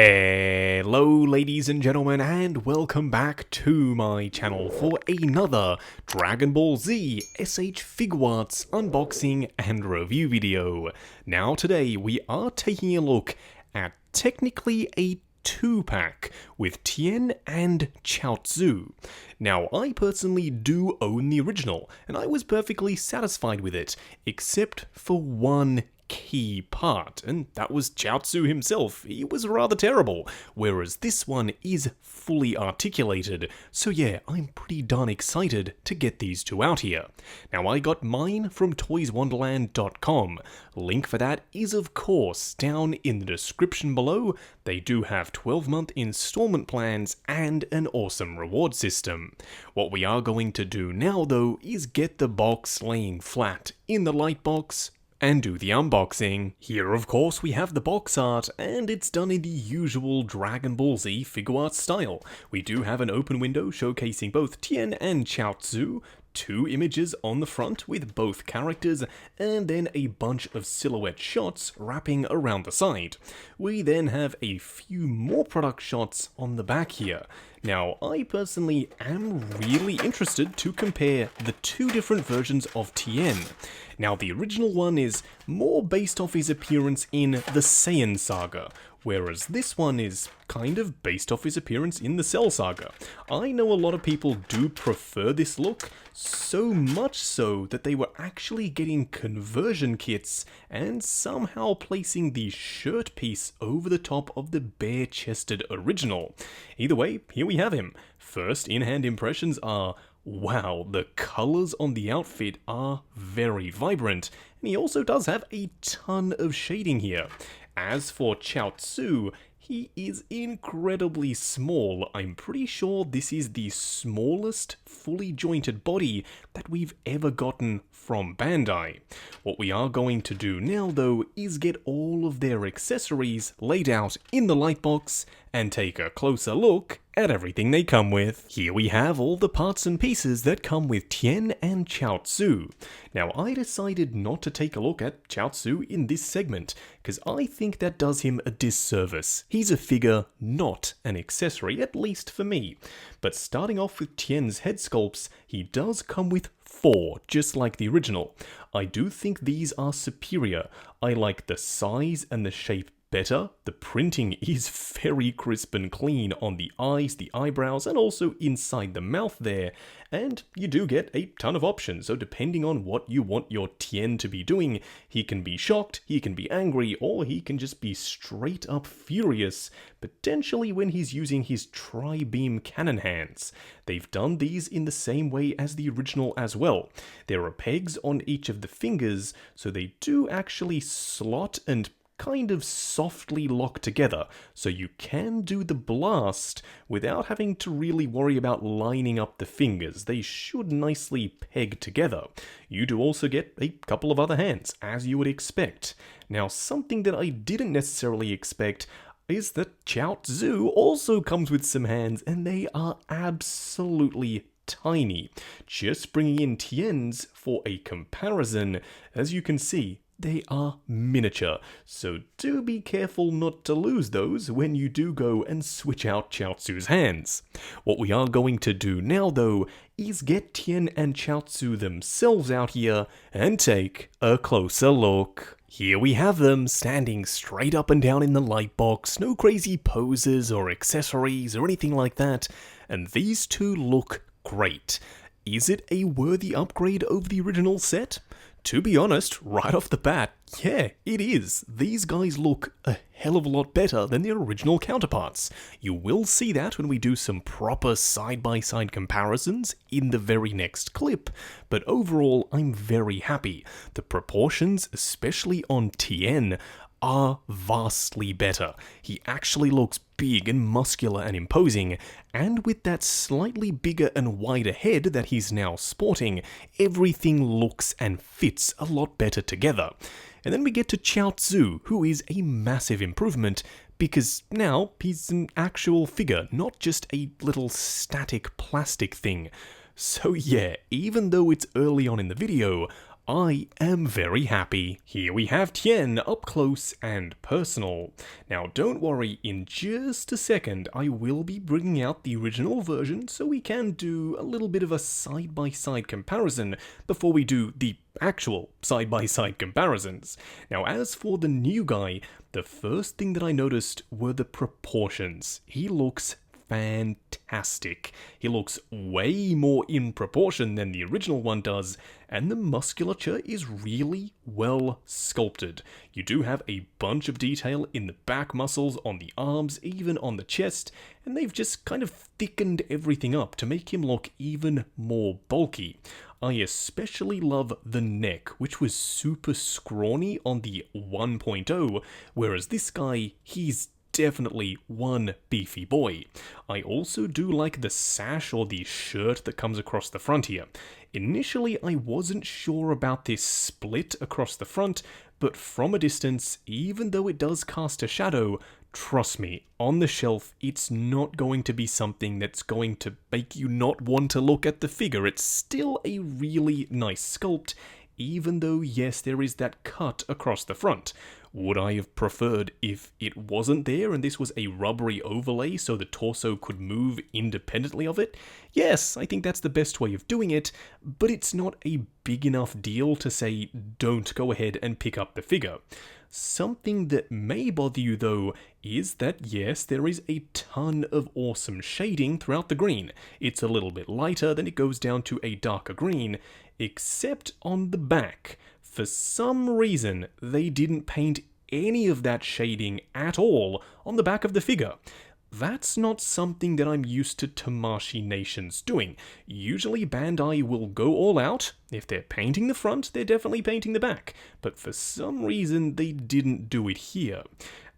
Hello ladies and gentlemen, and welcome back to my channel for another Dragon Ball Z S.H.Figuarts unboxing and review video. Now today we are taking a look at technically a 2-pack with Tien and Chiaotzu. Now I personally do own the original, and I was perfectly satisfied with it, except for one key part, and that was Chiaotzu himself. He was rather terrible, whereas this one is fully articulated, so yeah, I'm pretty darn excited to get these two out here. Now I got mine from toyswonderland.com. Link for that is of course down in the description below. They do have 12-month installment plans and an awesome reward system. What we are going to do now though is get the box laying flat in the light box and do the unboxing. Here of course we have the box art, and it's done in the usual Dragon Ball Z Figuarts style. We do have an open window showcasing both Tien and Chiaotzu, 2 images on the front with both characters, and then a bunch of silhouette shots wrapping around the side. We then have a few more product shots on the back here. Now, I personally am really interested to compare the 2 different versions of Tien. Now, the original one is more based off his appearance in the Saiyan saga, whereas this one is kind of based off his appearance in the Cell saga. I know a lot of people do prefer this look, so much so that they were actually getting conversion kits and somehow placing the shirt piece over the top of the bare-chested original. Either way, here we have him. First in-hand impressions are, wow, the colours on the outfit are very vibrant, and he also does have a ton of shading here. As for Chiaotzu, he is incredibly small. I'm pretty sure this is the smallest fully jointed body that we've ever gotten from Bandai. What we are going to do now though is get all of their accessories laid out in the light box and take a closer look at everything they come with. Here we have all the parts and pieces that come with Tien and Chiaotzu. Now I decided not to take a look at Chiaotzu in this segment, because I think that does him a disservice. He's a figure, not an accessory, at least for me. But starting off with Tien's head sculpts, he does come with 4, just like the original. I do think these are superior. I like the size and the shape better. The printing is very crisp and clean on the eyes, the eyebrows, and also inside the mouth there. And you do get a ton of options, so depending on what you want your Tien to be doing, he can be shocked, he can be angry, or he can just be straight up furious, potentially when he's using his tri-beam cannon hands. They've done these in the same way as the original as well. There are pegs on each of the fingers, so they do actually slot and kind of softly lock together, so you can do the blast without having to really worry about lining up the fingers. They should nicely peg together. You do also get a couple of other hands, as you would expect. Now, something that I didn't necessarily expect is that Chiaotzu also comes with some hands, and they are absolutely tiny. Just bringing in Tien's for a comparison, as you can see, they are miniature, so do be careful not to lose those when you do go and switch out Chiaotzu's hands. What we are going to do now though is get Tien and Chiaotzu themselves out here and take a closer look. Here we have them standing straight up and down in the light box, no crazy poses or accessories or anything like that, and these two look great. Is it a worthy upgrade over the original set? To be honest, right off the bat, yeah, it is. These guys look a hell of a lot better than their original counterparts. You will see that when we do some proper side-by-side comparisons in the very next clip, but overall, I'm very happy. The proportions, especially on Tien, are vastly better. He actually looks big and muscular and imposing, and with that slightly bigger and wider head that he's now sporting, everything looks and fits a lot better together. And then we get to Chiaotzu, who is a massive improvement, because now he's an actual figure, not just a little static plastic thing. So yeah, even though it's early on in the video, I am very happy. Here we have Tien up close and personal. Now don't worry, in just a second I will be bringing out the original version so we can do a little bit of a side-by-side comparison before we do the actual side-by-side comparisons. Now as for the new guy, the first thing that I noticed were the proportions. He looks fantastic. He looks way more in proportion than the original one does, and the musculature is really well sculpted. You do have a bunch of detail in the back muscles, on the arms, even on the chest, and they've just kind of thickened everything up to make him look even more bulky. I especially love the neck, which was super scrawny on the 1.0, whereas this guy, he's definitely one beefy boy. I also do like the sash or the shirt that comes across the front here. Initially, I wasn't sure about this split across the front, but from a distance, even though it does cast a shadow, trust me, on the shelf, it's not going to be something that's going to make you not want to look at the figure. It's still a really nice sculpt, even though, yes, there is that cut across the front. Would I have preferred if it wasn't there and this was a rubbery overlay so the torso could move independently of it? Yes, I think that's the best way of doing it, but it's not a big enough deal to say don't go ahead and pick up the figure. Something that may bother you though is that yes, there is a ton of awesome shading throughout the green. It's a little bit lighter, then it goes down to a darker green, except on the back. For some reason, they didn't paint any of that shading at all on the back of the figure. That's not something that I'm used to Tamashii nations doing. Usually Bandai will go all out. If they're painting the front, they're definitely painting the back. But for some reason, they didn't do it here.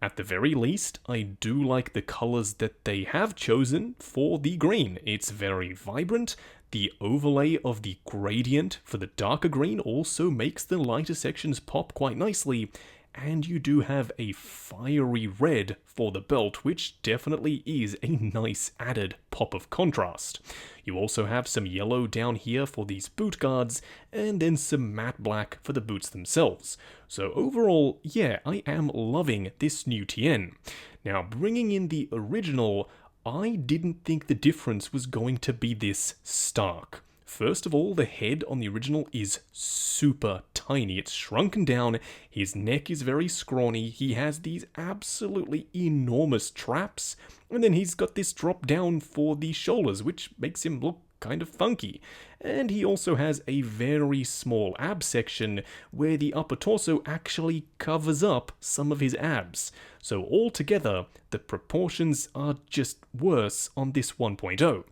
At the very least, I do like the colors that they have chosen for the green. It's very vibrant. The overlay of the gradient for the darker green also makes the lighter sections pop quite nicely, and you do have a fiery red for the belt, which definitely is a nice added pop of contrast. You also have some yellow down here for these boot guards, and then some matte black for the boots themselves. So overall, yeah, I am loving this new Tien. Now, bringing in the original, I didn't think the difference was going to be this stark. First of all, the head on the original is super tiny. It's shrunken down, his neck is very scrawny, he has these absolutely enormous traps, and then he's got this drop down for the shoulders, which makes him look kind of funky. And he also has a very small ab section where the upper torso actually covers up some of his abs. So altogether, the proportions are just worse on this 1.0.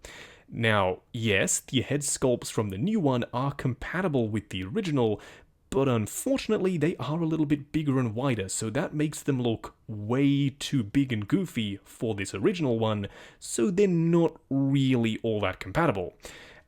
Now, yes, the head sculpts from the new one are compatible with the original, but unfortunately they are a little bit bigger and wider, so that makes them look way too big and goofy for this original one, so they're not really all that compatible.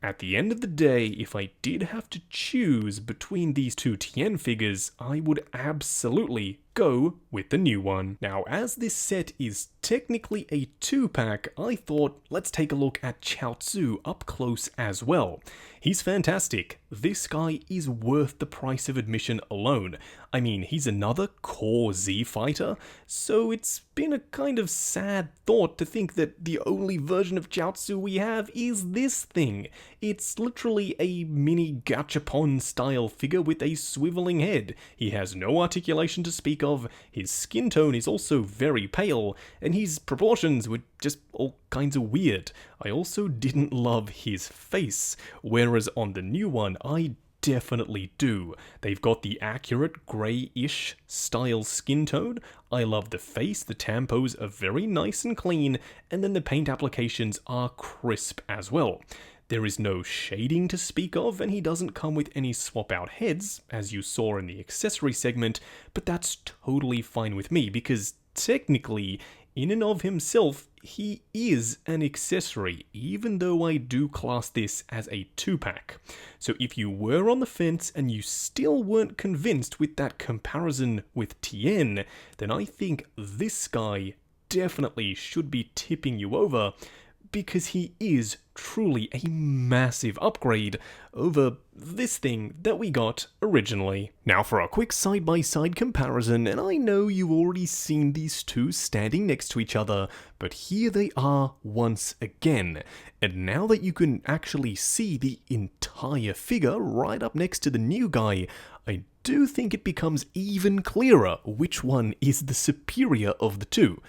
At the end of the day, if I did have to choose between these two Tien figures, I would absolutely go with the new one. Now, as this set is technically a 2-pack, I thought let's take a look at Chiaotzu up close as well. He's fantastic. This guy is worth the price of admission alone. I mean, he's another core Z fighter, so it's been a kind of sad thought to think that the only version of Chiaotzu we have is this thing. It's literally a mini gachapon style figure with a swiveling head. He has no articulation to speak of, his skin tone is also very pale, and his proportions were just all kinds of weird. I also didn't love his face, whereas on the new one I definitely do. They've got the accurate grey-ish style skin tone. I love the face, the tampos are very nice and clean, and then the paint applications are crisp as well. There is no shading to speak of, and he doesn't come with any swap-out heads, as you saw in the accessory segment, but that's totally fine with me, because technically, in and of himself, he is an accessory, even though I do class this as a 2-pack. So if you were on the fence and you still weren't convinced with that comparison with Tien, then I think this guy definitely should be tipping you over. because he is truly a massive upgrade over this thing that we got originally. Now for a quick side-by-side comparison, and I know you've already seen these two standing next to each other, but here they are once again. And now that you can actually see the entire figure right up next to the new guy, I do think it becomes even clearer which one is the superior of the two.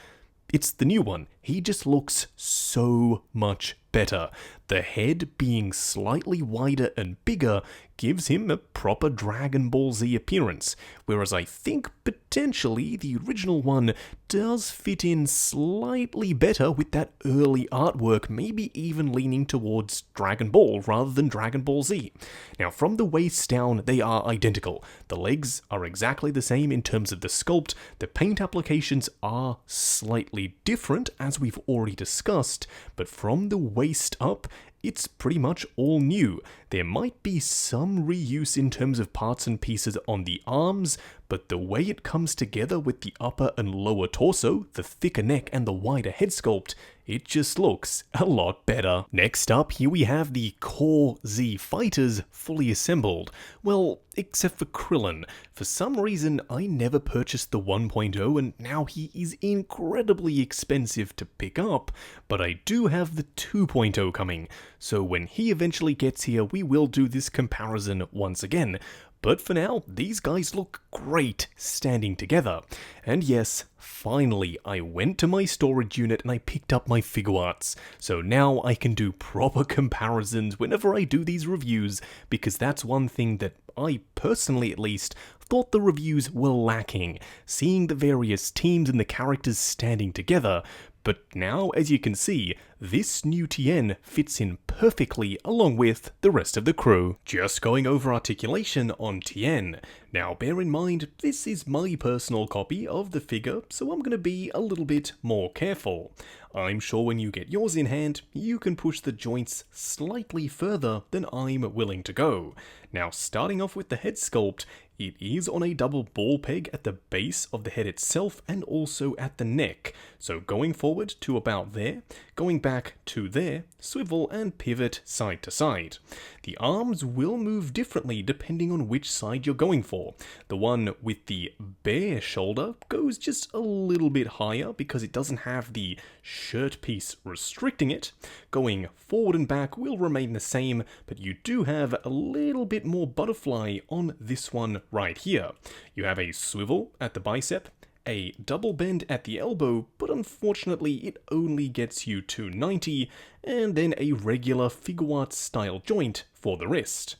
It's the new one. He just looks so much better. The head being slightly wider and bigger gives him a proper Dragon Ball Z appearance, whereas I think potentially the original one does fit in slightly better with that early artwork, maybe even leaning towards Dragon Ball rather than Dragon Ball Z. Now from the waist down they are identical. The legs are exactly the same in terms of the sculpt, the paint applications are slightly different as we've already discussed, but from the waist up, it's pretty much all new. There might be some reuse in terms of parts and pieces on the arms, but the way it comes together with the upper and lower torso, the thicker neck and the wider head sculpt, it just looks a lot better. Next up, here we have the core Z fighters fully assembled. Well, except for Krillin. For some reason, I never purchased the 1.0 and now he is incredibly expensive to pick up, but I do have the 2.0 coming. So when he eventually gets here, we will do this comparison once again. But for now, these guys look great standing together. And yes, finally, I went to my storage unit and I picked up my Figuarts. So now I can do proper comparisons whenever I do these reviews, because that's one thing that I personally at least thought the reviews were lacking, seeing the various teams and the characters standing together. But now, as you can see, this new Tien fits in perfectly along with the rest of the crew. Just going over articulation on Tien. Now bear in mind, this is my personal copy of the figure, so I'm going to be a little bit more careful. I'm sure when you get yours in hand, you can push the joints slightly further than I'm willing to go. Now starting off with the head sculpt, it is on a double ball peg at the base of the head itself and also at the neck. So going forward to about there, going back to there, swivel and pivot side to side. The arms will move differently depending on which side you're going for. The one with the bare shoulder goes just a little bit higher because it doesn't have the shirt piece restricting it. Going forward and back will remain the same, but you do have a little bit more butterfly on this one right here. You have a swivel at the bicep, a double bend at the elbow, but unfortunately it only gets you to 90, and then a regular Figuarts style joint for the wrist.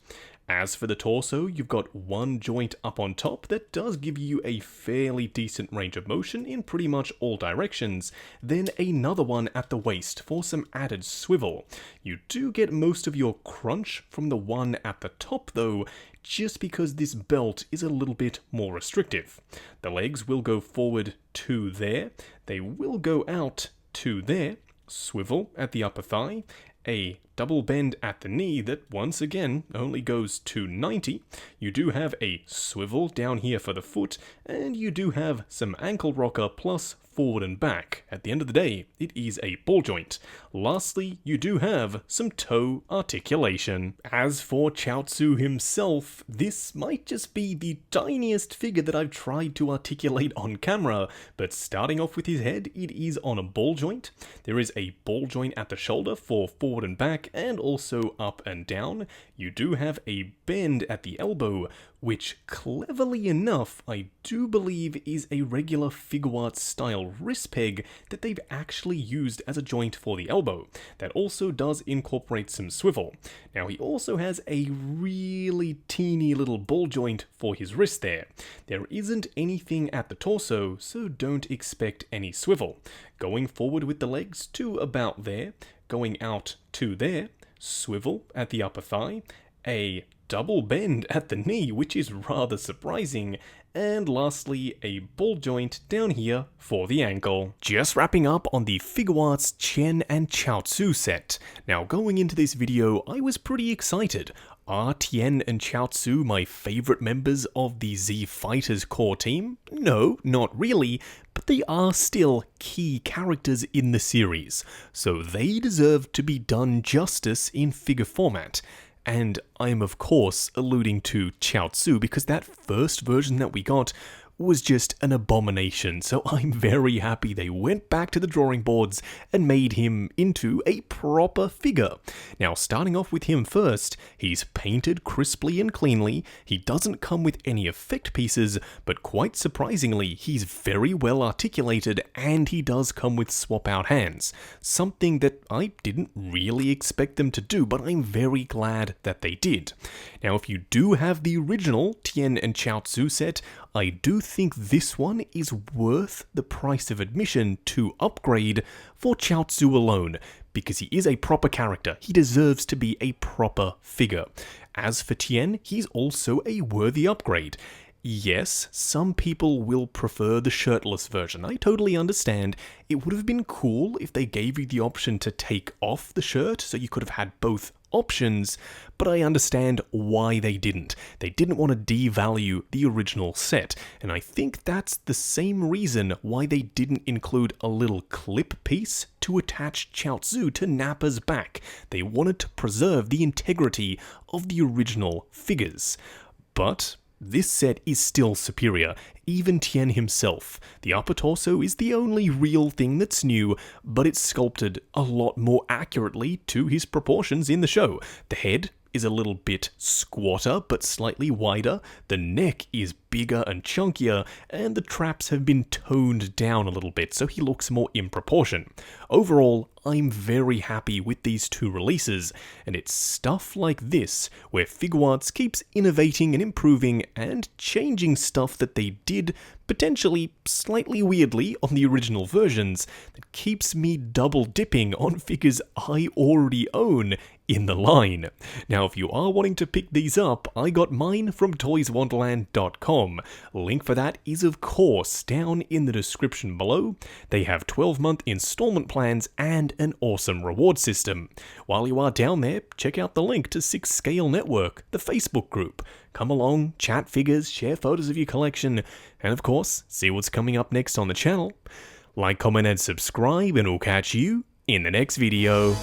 As for the torso, you've got one joint up on top that does give you a fairly decent range of motion in pretty much all directions, then another one at the waist for some added swivel. You do get most of your crunch from the one at the top though, just because this belt is a little bit more restrictive. The legs will go forward to there, they will go out to there, swivel at the upper thigh, a double bend at the knee that once again only goes to 90. You do have a swivel down here for the foot, and you do have some ankle rocker plus forward and back. At the end of the day, it is a ball joint. Lastly, you do have some toe articulation. As for Chiaotzu himself, this might just be the tiniest figure that I've tried to articulate on camera, but starting off with his head, it is on a ball joint. There is a ball joint at the shoulder for forward and back, and also up and down. You do have a bend at the elbow, which cleverly enough, I do believe is a regular Figuarts style wrist peg that they've actually used as a joint for the elbow. That also does incorporate some swivel. Now he also has a really teeny little ball joint for his wrist there. There isn't anything at the torso, so don't expect any swivel. Going forward with the legs to about there, going out to there, swivel at the upper thigh, a double bend at the knee, which is rather surprising, and lastly a ball joint down here for the ankle. Just wrapping up on the Figuarts Tien and Chiaotzu set. Now going into this video, I was pretty excited. Are Tien and Chiaotzu my favourite members of the Z Fighters core team? No, not really, but but they are still key characters in the series, so they deserve to be done justice in figure format. And I'm of course alluding to Chiaotzu because that first version that we got was just an abomination, so I'm very happy they went back to the drawing boards and made him into a proper figure. Now, starting off with him first, he's painted crisply and cleanly, he doesn't come with any effect pieces, but quite surprisingly, he's very well articulated and he does come with swap out hands, something that I didn't really expect them to do, but I'm very glad that they did. Now, if you do have the original Tien and Chiaotzu set, I do think this one is worth the price of admission to upgrade for Chiaotzu alone, because he is a proper character. He deserves to be a proper figure. As for Tien, he's also a worthy upgrade. Yes, some people will prefer the shirtless version. I totally understand. It would have been cool if they gave you the option to take off the shirt, so you could have had both options, but I understand why they didn't. They didn't want to devalue the original set, and I think that's the same reason why they didn't include a little clip piece to attach Chiaotzu to Nappa's back. They wanted to preserve the integrity of the original figures. But this set is still superior, even Tien himself. The upper torso is the only real thing that's new, but it's sculpted a lot more accurately to his proportions in the show. The head is a little bit squatter, but slightly wider, the neck is bigger and chunkier, and the traps have been toned down a little bit, so he looks more in proportion. Overall, I'm very happy with these two releases, and it's stuff like this, where Figuarts keeps innovating and improving and changing stuff that they did potentially slightly weirdly on the original versions, that keeps me double dipping on figures I already own in the line. Now, if you are wanting to pick these up, I got mine from toyswonderland.com. Link for that is of course down in the description below. They have 12-month installment plans and an awesome reward system. While you are down there, check out the link to 6 Scale Network, the Facebook group. Come along, chat figures, share photos of your collection, and of course, see what's coming up next on the channel. Like, comment, and subscribe, and we'll catch you in the next video.